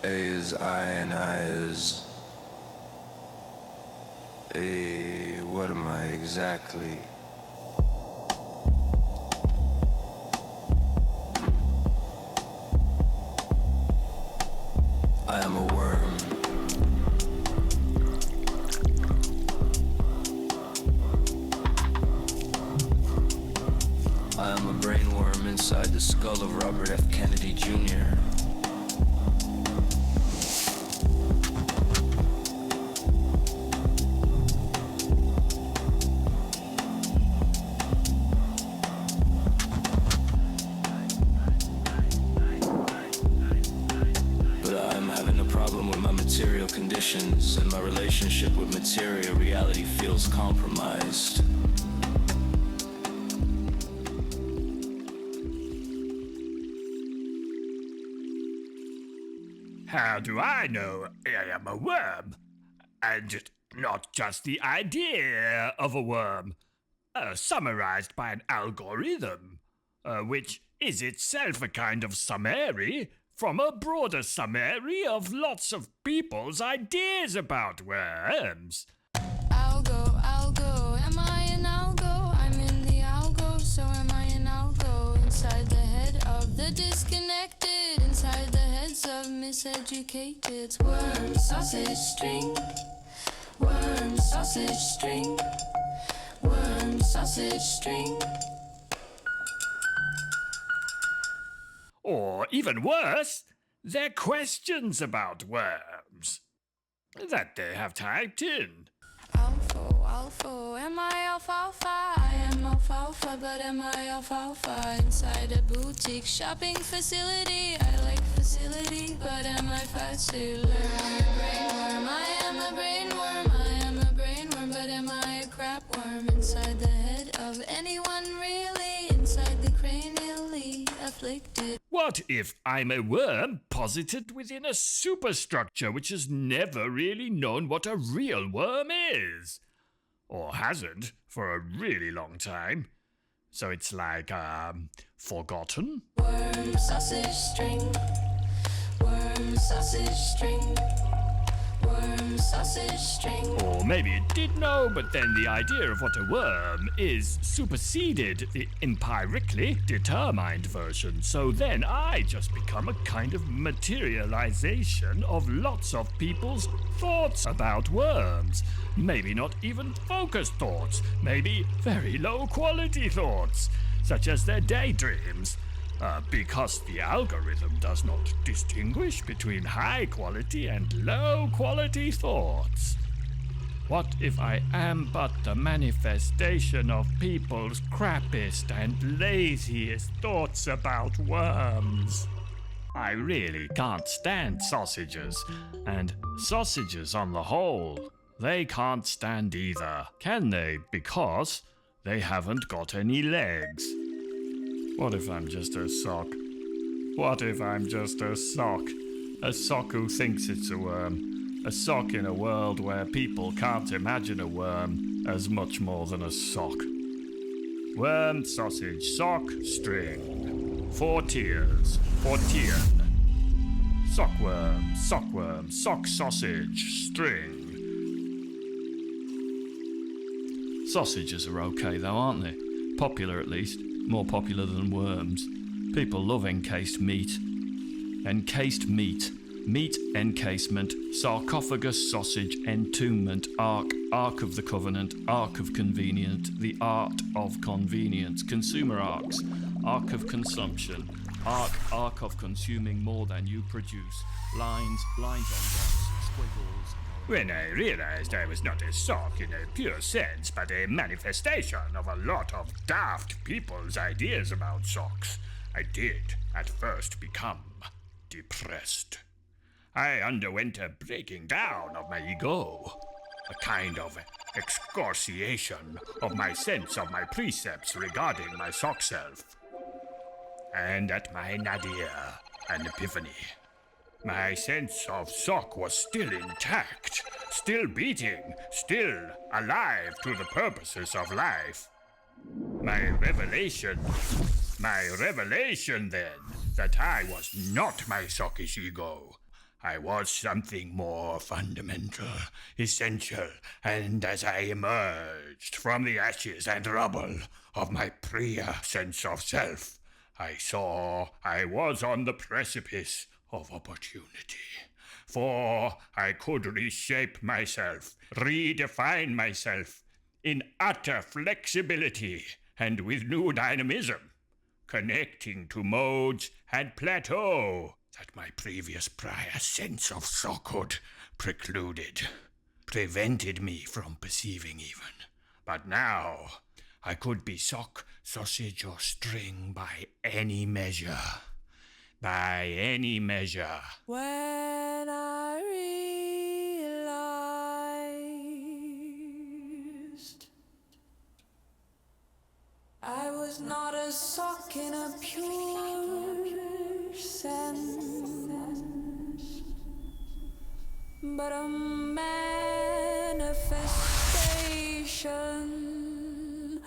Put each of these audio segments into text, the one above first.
A is I and I is a. What am I exactly? I am a worm. I am a brainworm inside the skull of Robert F. Kennedy Jr. But I'm having a problem with my material conditions, and my relationship with material reality feels compromised. How do I know I am a worm? And not just the idea of a worm, summarized by an algorithm, which is itself a kind of summary from a broader summary of lots of people's ideas about worms. Algo, am I an algo? I'm in the algo, so am I an algo? Inside the head of the disconnected, inside the heads of miseducated. Worm, sausage string. Worm, sausage string. Worm, sausage string. Or even worse, they're questions about worms that they have typed in. Alpha, am I alfalfa? I am alfalfa, but am I alfalfa? Inside a boutique shopping facility, I like facility, but am I facile? I'm a brainworm, I am a brainworm, I am a brainworm, but am I a crap worm? Inside the head of anyone really, inside the cranially afflicted. What if I'm a worm posited within a superstructure which has never really known what a real worm is? Or hasn't for a really long time. So it's like, forgotten? Worm, sausage string. Worm, sausage string. Worm, sausage string. Or maybe it did know, but then the idea of what a worm is superseded the empirically determined version. So then I just become a kind of materialization of lots of people's thoughts about worms. Maybe not even focused thoughts, maybe very low quality thoughts, such as their daydreams. Because the algorithm does not distinguish between high quality and low quality thoughts. What if I am but the manifestation of people's crappiest and laziest thoughts about worms? I really can't stand sausages, and sausages on the whole, they can't stand either, can they? Because they haven't got any legs. What if I'm just a sock? What if I'm just a sock? A sock who thinks it's a worm. A sock in a world where people can't imagine a worm as much more than a sock. Worm, sausage, sock, string. 4 tiers. 14. Sockworm, sock sausage, string. Sausages are okay though, aren't they? Popular at least. More popular than worms. People love encased meat. Encased meat. Meat encasement, sarcophagus sausage, entombment, ark of the covenant, ark of convenient, the art of convenience, consumer arcs, arc of consumption, arc of consuming more than you produce, lines on dots, squiggles. When I realized I was not a sock in a pure sense, but a manifestation of a lot of daft people's ideas about socks, I did at first become depressed. I underwent a breaking down of my ego, a kind of excoriation of my sense of my precepts regarding my sock self. And at my nadir, an epiphany. My sense of sock was still intact, still beating, still alive to the purposes of life. My revelation then, that I was not my sockish ego, I was something more fundamental, essential, and as I emerged from the ashes and rubble of my prior sense of self, I saw I was on the precipice of opportunity. For I could reshape myself, redefine myself in utter flexibility and with new dynamism, connecting to modes and plateau that my prior sense of sockhood prevented me from perceiving even. But now I could be sock, sausage, or string by any measure. By any measure. When I realized I was not a sock in a pure sense, but a manifestation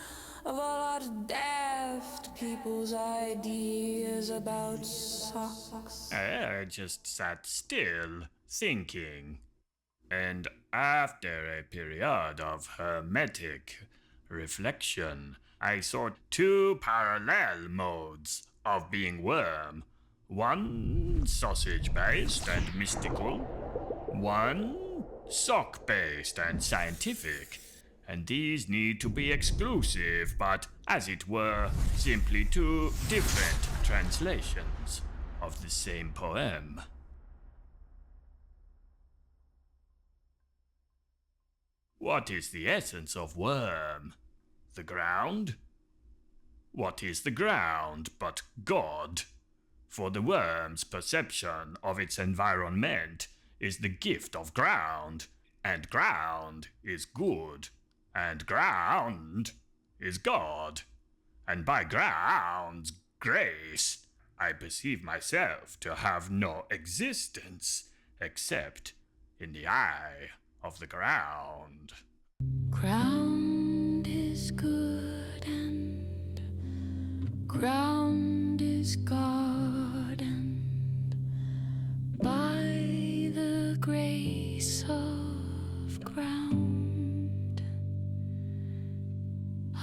of a lot of daft people's ideas about socks. I just sat still, thinking. And after a period of hermetic reflection, I saw two parallel modes of being worm. One sausage-based and mystical, one sock-based and scientific. And these need to be exclusive, but, as it were, simply two different translations of the same poem. What is the essence of worm? The ground? What is the ground but God? For the worm's perception of its environment is the gift of ground, and ground is good, and ground is God. And by ground's grace, I perceive myself to have no existence except in the eye of the ground. Ground is good and ground is God, and by the grace of ground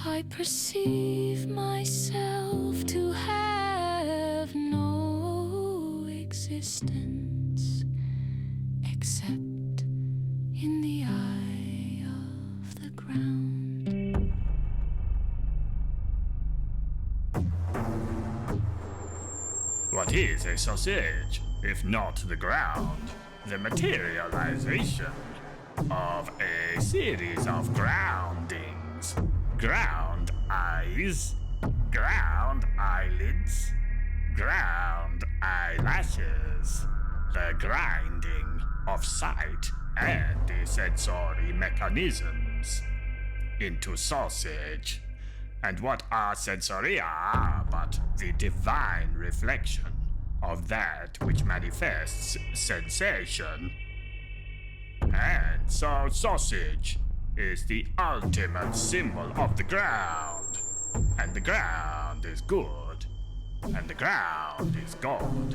I perceive myself to have no existence except in the eye of the ground. What is a sausage, if not the ground? The materialization of a series of groundings. Ground eyes, ground eyelids, ground eyelashes, the grinding of sight and the sensory mechanisms into sausage. And what are sensoria but the divine reflection of that which manifests sensation? And so sausage is the ultimate symbol of the ground. And the ground is good. And the ground is God.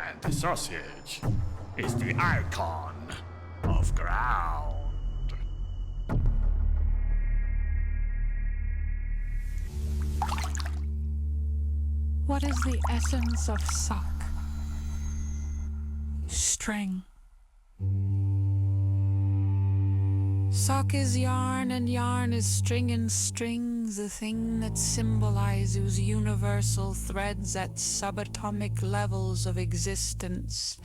And the sausage is the icon of ground. What is the essence of sock? String. Sock is yarn, and yarn is string, and strings the thing that symbolizes universal threads at subatomic levels of existence,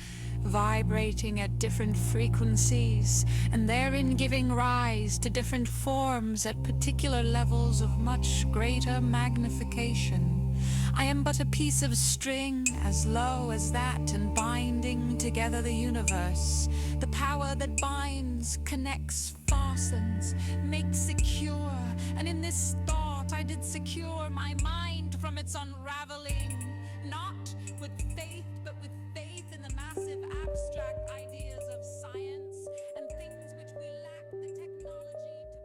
vibrating at different frequencies, and therein giving rise to different forms at particular levels of much greater magnification. I am but a piece of string, as low as that, and binding together the universe. The power that binds, connects, fastens, makes secure. And in this thought I did secure my mind from its unraveling, not with faith, but with faith in the massive abstract ideas of science and things which we lack the technology to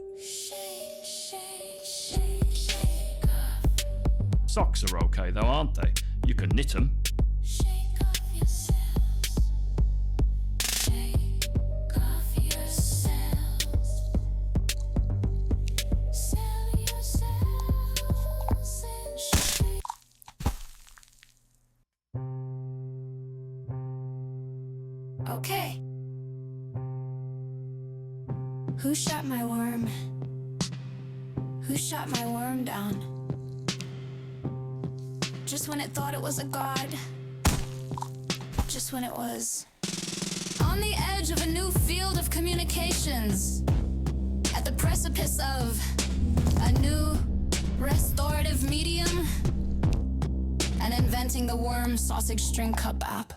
prove. Shake, shake, shake, shake off. Socks are okay though, aren't they? You can knit them. Shake off yourselves. Okay. Who shot my worm? Who shot my worm down? Just when it thought it was a god. Just when it was on the edge of a new field of communications. At the precipice of a new restorative medium. And inventing the worm sausage string cup app.